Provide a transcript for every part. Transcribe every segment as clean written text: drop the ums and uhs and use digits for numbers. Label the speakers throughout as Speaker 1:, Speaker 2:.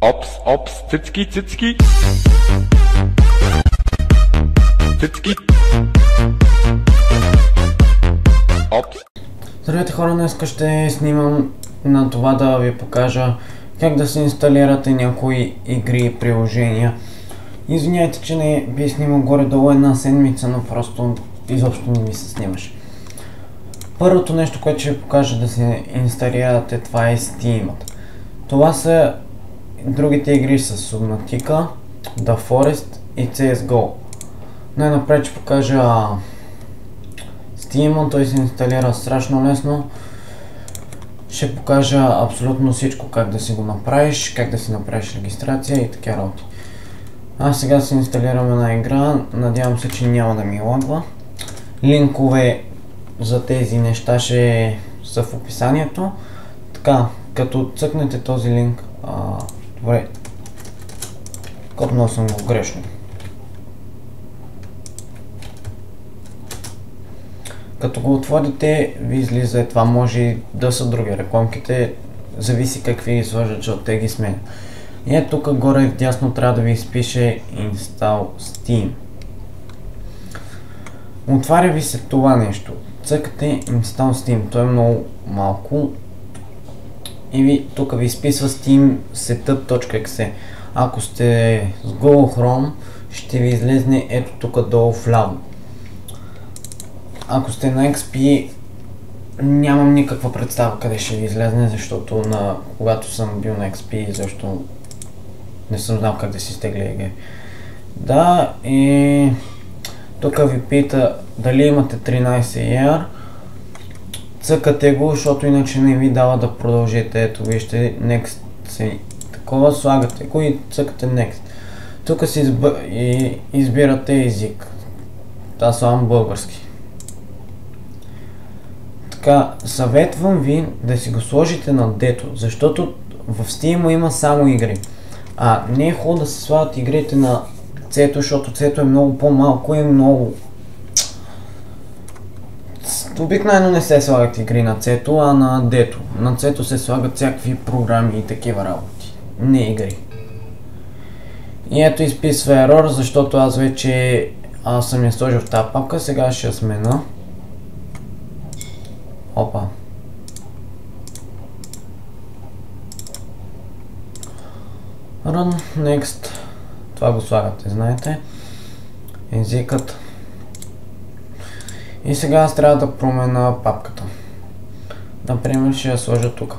Speaker 1: Опс, опс, цицки, цицки. Цицки. Опс.
Speaker 2: Здравейте хора, днес ще снимам на това да ви покажа как да се инсталирате някои игри и приложения. Извиняйте, че не би снимал горе-долу една седмица, но просто изобщо не ми се снимаш. Първото нещо, което ще ви покажа да се инсталирате, това е Steam. Това са другите игри с Subnautica, The Forest и CSGO. Най-напред ще покажа Steam, той се инсталира страшно лесно. Ще покажа абсолютно всичко, как да си го направиш, как да си направиш регистрация и така работи. А сега си инсталирам една игра, надявам се, че няма да ми лагва. Линкове за тези неща ще са в описанието. Така, като цъкнете този линк, добре, копнал съм го грешно. Като го отворите, ви излиза, това може да са други рекламките, зависи какви ги сложат, защото те ги сменят. И тук горе вдясно трябва да ви изпише Install Steam. Отваря ви се това нещо. Цъкате Install Steam, то е много малко. И тук ви изписва Steam Setup.exe. Ако сте с Google Chrome, ще ви излезне ето тук долу вляво. Ако сте на XP, нямам никаква представа къде ще ви излезне, защото когато съм бил на XP, защо не съм знал как да си стегля игри. Да, и тук ви пита дали имате 13 ER. Цъкате го, защото иначе не ви дава да продължите. Ето вижте, Next си такова, слагате го и цъкате Next. Тук си избирате език. Аз слагам български. Така, съветвам ви да си го сложите на дето, защото в Steam има само игри. Не е хубаво да се слагат игрите на C, защото C е много по-малко и много... Обикновено не се слагат игри на C, а на D. На C се слагат всякакви програми и такива работи, не игри. И ето изписва ерор, защото аз вече съм я сложил в тази папка, сега ще я смена. Опа. Run, next. Това го слагате, знаете. Езикът. И сега аз трябва да променя папката. Например, ще я сложа тук.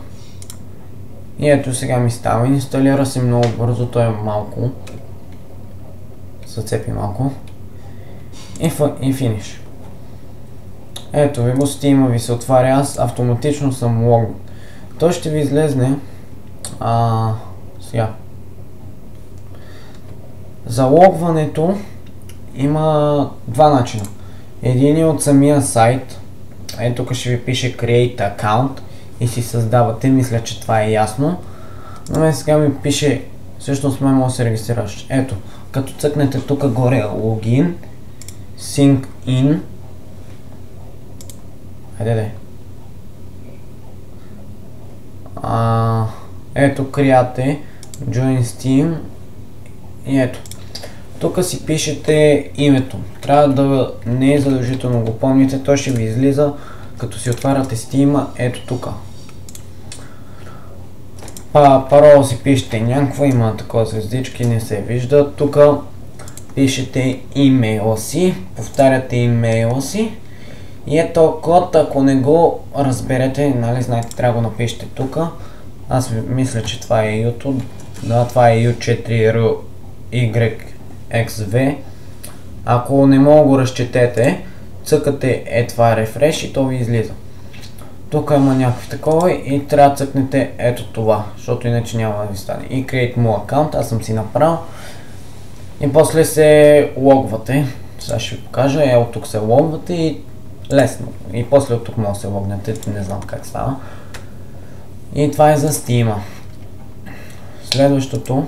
Speaker 2: И ето сега ми става. Инсталира се много бързо, той е малко. Зацепи малко. И финиш. Ето ви го, Steam ви се отваря, аз автоматично съм логнат. Той ще ви излезне сега. За логването има два начина. Един е от самия сайт. Ето тук ще ви пише Create Account и си създавате, мисля, че това е ясно. Но мен сега ми пише, всъщност май може да се регистрираш. Ето, като цъкнете тук горе Login, Sync In. Ето Create, Join Steam и ето. Тук си пишете името. Трябва да не е задължително го помните, то ще ви излиза като си отваряте Steam, ето тук. Парола си пишете някаква, има такова звездички, не се вижда. Тук пишете имейла си, повтаряте имейла си. И ето код, ако не го разберете, нали знаете, трябва да го напишете тук. Аз мисля, че това е YouTube. Да, това е U4YXV. Ако не мога го разчетете, цъкате това рефреш и то ви излиза. Тук има някакви такова и трябва да цъкнете ето това, защото иначе няма да ви стане. И Create More Account, аз съм си направил. И после се логвате. Сега ще ви покажа, от тук се логвате и лесно. И после от тук може да се логнете, не знам как става. И това е за Steam. Следващото,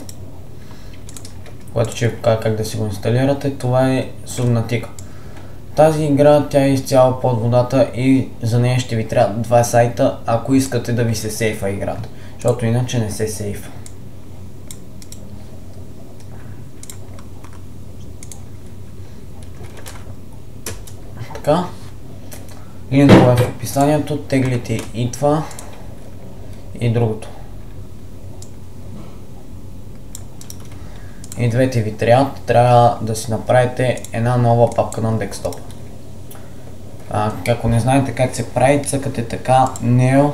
Speaker 2: което ще ви покажа как да си го инсталирате, това е Subnautica. Тази игра, тя е изцяло под водата и за нея ще ви трябва два сайта, ако искате да ви се сейфа играта. Защото иначе не се сейфа. така. Линкове в описанието, теглите и това и другото. И двете ви трябва да си направите една нова папка на десктопа. Ако не знаете как се прави, цъкате така New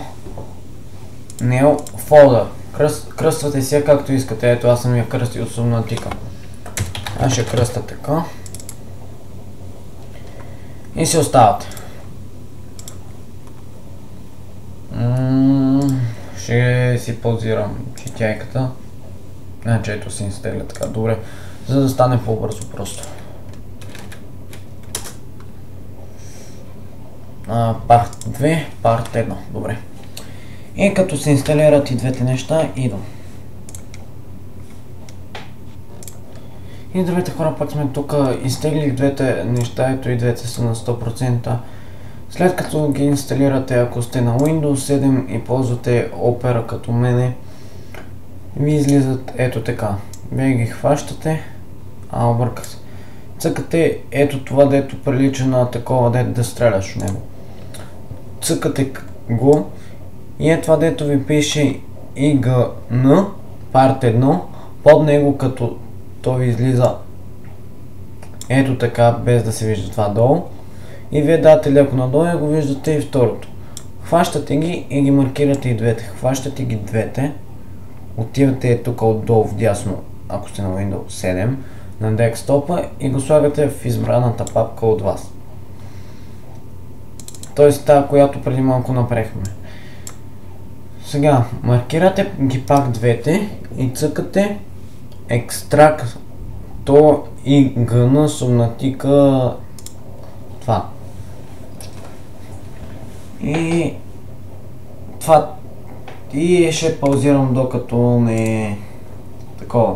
Speaker 2: Folder. Кръствате си както искате. Ето аз съм я кръстил с умна тика. Аз ще кръста така. И си оставате. Ще си паузирам четяйката. Значи ето се инстагля така, добре, за да стане по-бързо просто. Part 2, Part 1, добре. И като се инсталират и двете неща, идвам. И здравейте хора, пак сме тук, изтеглих двете неща, ето и двете са на 100%. След като ги инсталирате, ако сте на Windows 7 и ползвате Opera като мене, ви излизат ето така. Вие ги хващате, обърка се. Цъкате ето това, дето прилича на такова, дето да стреляш в него. Цъкате го и е това, дето ви пише IGN, Part 1, под него като то ви излиза ето така, без да се вижда това долу. И вие дадете леко надолу и го виждате и второто. Хващате ги и ги маркирате и двете. Хващате ги двете. Отивате тук отдолу вдясно, ако сте на Windows 7, на десктопа и го слагате в избраната папка от вас. Тоест тази, която преди малко направихме. Сега, маркирате ги пак двете и цъкате екстракт то и гъна сумнатика това. И това и ще паузирам докато не такова.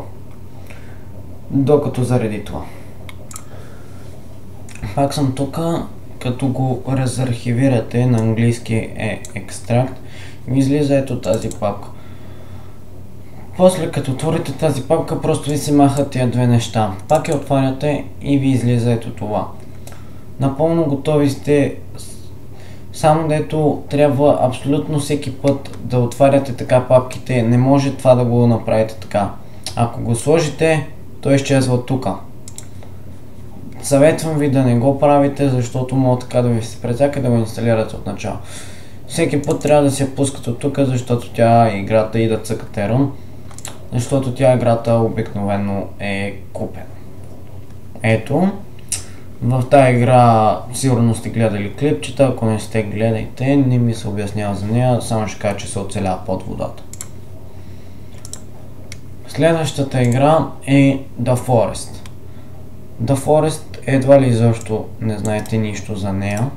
Speaker 2: Докато зареди това. Пак съм тук, като го разархивирате на английски е екстракт, ви излиза ето тази папка. После като отворите тази папка, просто ви се махат тия две неща. Пак я отваряте и ви излиза ето това. Напълно готови сте, само дето трябва абсолютно всеки път да отваряте така папките, не може това да го направите така. Ако го сложите, той изчезва от тук. Съветвам ви да не го правите, защото мога така да ви се прецака да го инсталирате от начало. Всеки път трябва да се пускате от тук, защото тя играта и да цъкате Run, защото тя играта обикновено е купена. Ето, в тази игра сигурно сте гледали клипчета, ако не сте гледайте, не ми се обяснява за нея, само ще кажа, че се оцелява под водата. Следващата игра е The Forest. The Forest едва ли изобщо не знаете нищо за нея.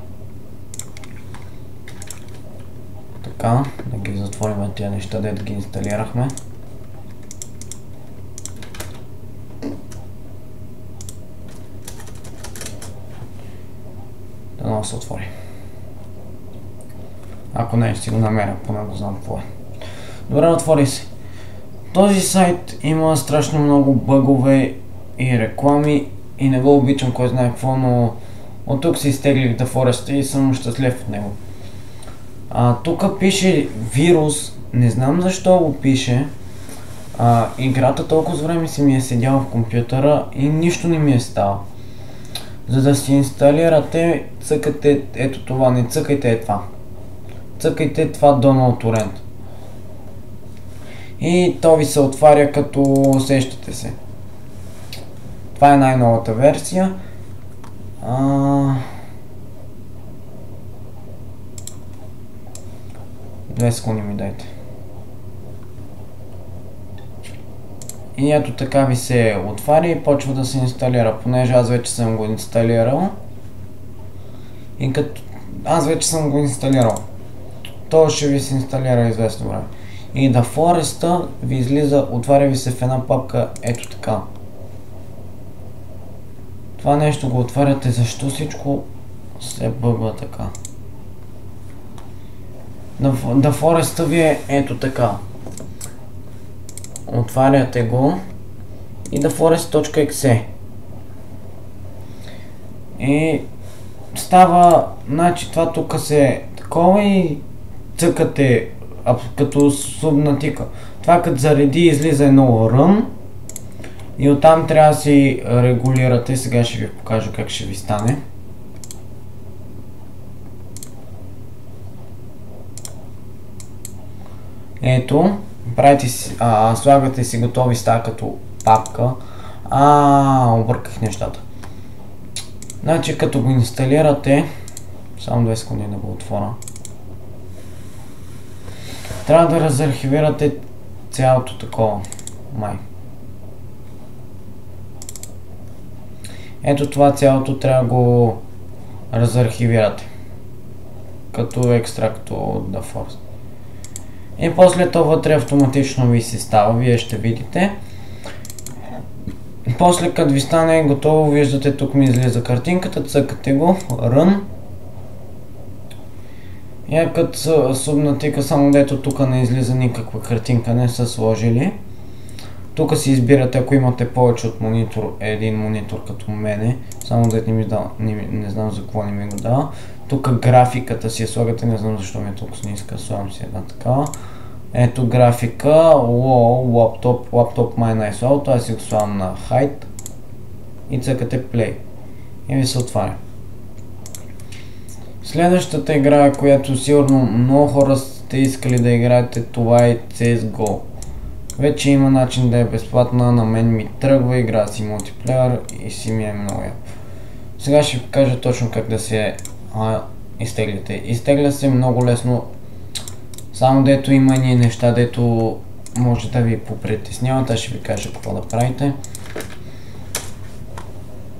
Speaker 2: Така, да ги затворим тия неща, да ги инсталирахме. Да се отвори. Ако не, ще си го намеря, поне го знам какво е. Добре, отвори се. Този сайт има страшно много бъгове и реклами и не го обичам кой знае какво, но от тук си изтеглих The Forest и съм щастлив от него. Тук пише вирус, не знам защо го пише. Играта толкова време си ми е седяла в компютъра и нищо не ми е стало. За да си инсталирате, цъкате ето това, не цъкайте това. Цъкайте това Donald Torrent. И то ви се отваря като усещате се. Това е най-новата версия. 2 секунди ми дайте. И ето така ви се отваря и почва да се инсталира, понеже аз вече съм го инсталирал. И като аз вече съм го инсталирал, то ще ви се инсталира известно време. И The Forest ви излиза, отваря ви се в една папка ето така. Това нещо го отваряте, защо всичко се бъгва така. The Forest ви е ето така. Отваряте го и theforest.exe. И става, значи това тук се такова и цъкате като субнатика. Това като зареди излиза едно run и оттам трябва да си регулирате. Сега ще ви покажа как ще ви стане. Ето, правите си, слагате си готови става като папка. Обърках нещата. Значи като го инсталирате, само 2 секунди да го отворя. Трябва да разархивирате цялото такова. Ето това цялото трябва да го разархивирате. Като екстракт от The Force. И после това вътре автоматично ви се става, вие ще видите. После като ви стане готово, виждате тук ми излиза картинката, цъкате го, Run. И като субнатика, само дето тук не излиза никаква картинка, не са сложили. Тук си избирате, ако имате повече от монитор, един монитор като мене, само дето не знам за какво не ми го дава. Тук графиката си я слагате, не знам защо ми е толкова ниска, слагам си една такава. Ето графика, лаптоп май най-слабо, това си го слагам на height и цъкате play и ви се отваря. Следващата игра, която сигурно много хора сте искали да играете, това е CSGO. Вече има начин да е безплатна, на мен ми тръгва, игра си мултиплеер и си ми е много яко. Сега ще покажа точно как да се изтеглите. Изтегля се много лесно, само дето има и неща, дето може да ви попритесняват, аз ще ви кажа какво да правите.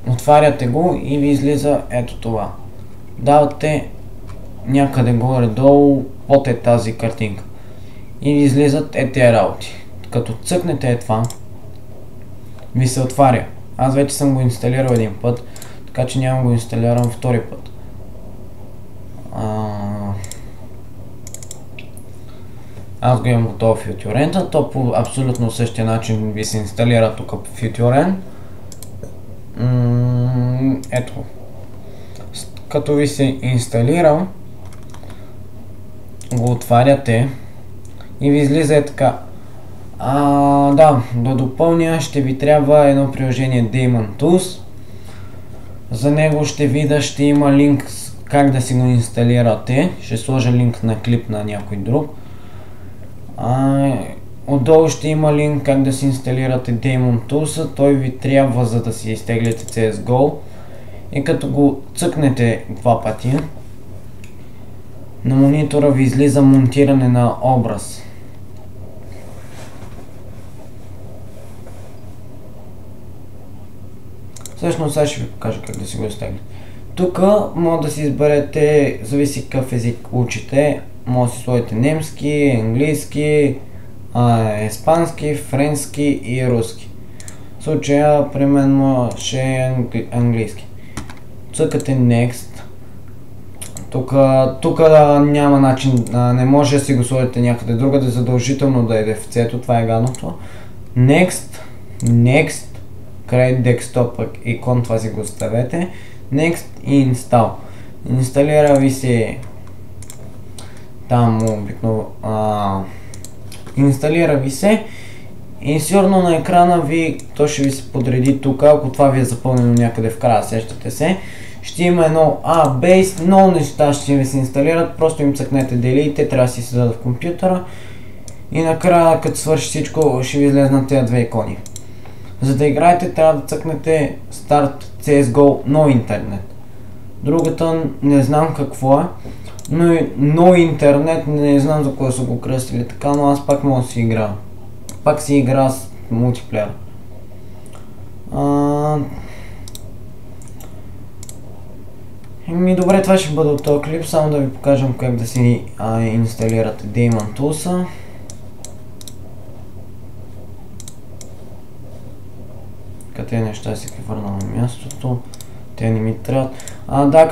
Speaker 2: Отваряте го и ви излиза ето това. Давате някъде горе-долу под тази картинка. И ви излизат тези работи. Като цъкнете това, ви се отваря. Аз вече съм го инсталирал един път, така че няма го инсталирам втори път. Аз го имам готово в FutureN, то по абсолютно същия начин ви се инсталира тук в FutureN. Ето. Като ви се инсталира, го отваряте и ви излиза е така. Да допълня, ще ви трябва едно приложение Daemon Tools. За него ще видя, ще има линк как да си го инсталирате. Ще сложа линк на клип на някой друг. Отдолу ще има линк как да си инсталирате Daemon Tools. Той ви трябва, за да си изтеглите CSGO. И като го цъкнете два пъти, на монитора ви излиза монтиране на образ. Всъщност сега ще ви покажа как да си го изтеглите. Тук може да си изберете, зависи какъв език учите, може да си сложите немски, английски, испански, френски и руски. В случая при мен ще е английски. Цъкате Next. Тук няма начин, не може да си го сложите някъде другаде, задължително да е дефицето, това е гадното. Next, край десктоп икон, това си го оставете. Next и Install. Инсталира ви се там обикновено. Инсталира ви се и сигурно на екрана ви, то ще ви се подреди тук, ако това ви е запълнено някъде в края, сещате се. Ще има едно Base, много неща ще ви се инсталират, просто им цъкнете Delete, те трябва да си седат в компютъра и накрая като свърши всичко ще ви излезнат тези две икони. За да играете трябва да цъкнете Start CSGO No Internet. Другата не знам какво е, но No Internet не знам за кое са го кръстили така, но аз пак мога да си играя. Пак си игра с мултиплеер. Добре, това ще бъде от този клип, само да ви покажем как да си инсталирате Daemon Tools. Като тези неща си ги върна на мястото, те не ми трябват. Да,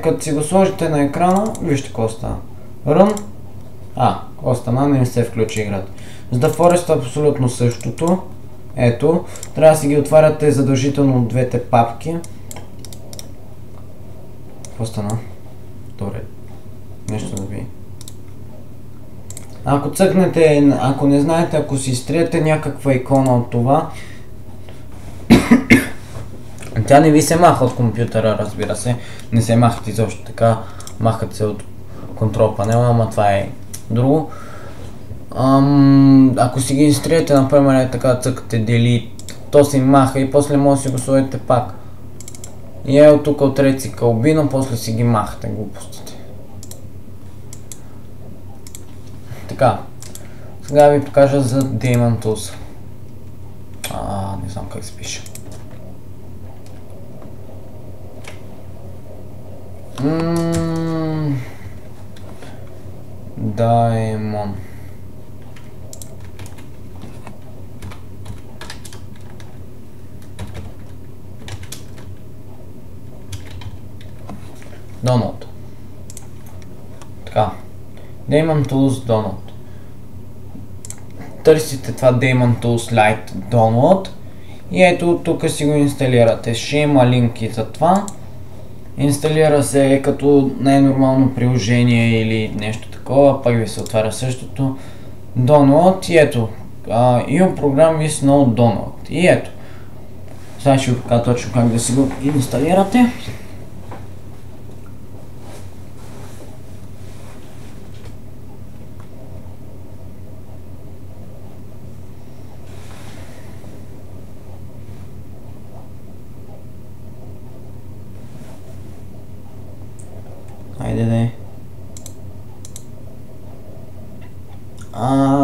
Speaker 2: като си го сложите на екрана, вижте какво става. Run. Какво стана, не се включи играта. За The Forest абсолютно същото. Ето, трябва да си ги отваряте задължително от двете папки. Какво стана? Добре. Нещо да ви. Ако цъкнете, ако не знаете, ако си изтриете някаква икона от това, тя не ви се маха от компютъра, разбира се. Не се махат изобщо така. Махат се от контрол панела, ама това е друго. Ако си ги изтриете, например, е така, цъкате Delete, то се маха и после може да си го сложите пак. И от тук отред си кълбина, после си ги махате глупостите. Така, сега ви покажа за Daemon Tools. Не знам как се пише. Daemon. Download. Така. Daemon Tools Download. Търсите това Daemon Tools Lite Download и ето тук си го инсталирате. Ще има линки за това. Инсталира се като най-нормално приложение или нещо такова, пак ви се отваря същото. Download и ето. Your program is now download. И ето. Сега ще ви покажа точно как да си го инсталирате. Хайде де.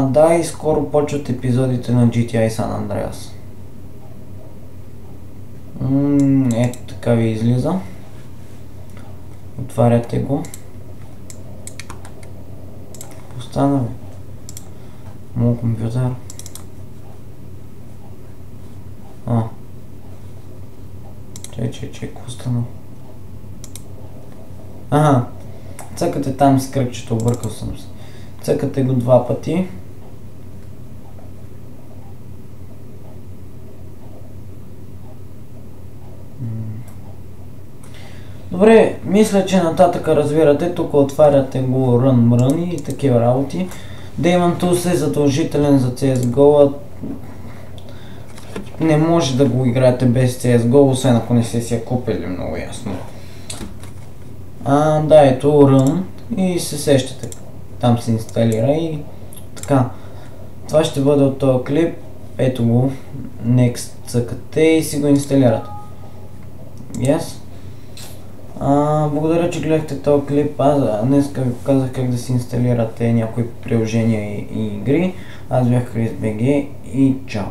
Speaker 2: Да, и скоро почват епизодите на GTA San Andreas. Ето така ви излиза. Отваряте го. Остана ви. Моят компютър. Чай, какво стана? Цъкате там с кръгчето, объркал съм се. Цъкате го 2 пъти. Добре, мисля, че нататък разбирате. Тук отваряте го Run и такива работи. Daemon Tools е задължителен за CSGO. Не може да го играете без CSGO, освен ако не сте си я купили, много ясно. Да, ето Run и се сещате. Там се инсталира и така. Това ще бъде от този клип. Ето го. Next цъкате и си го инсталирате. Yes. Благодаря, че гледахте този клип. Днес ви показах как да си инсталирате някои приложения и игри. Аз бях Крис БГ и чао!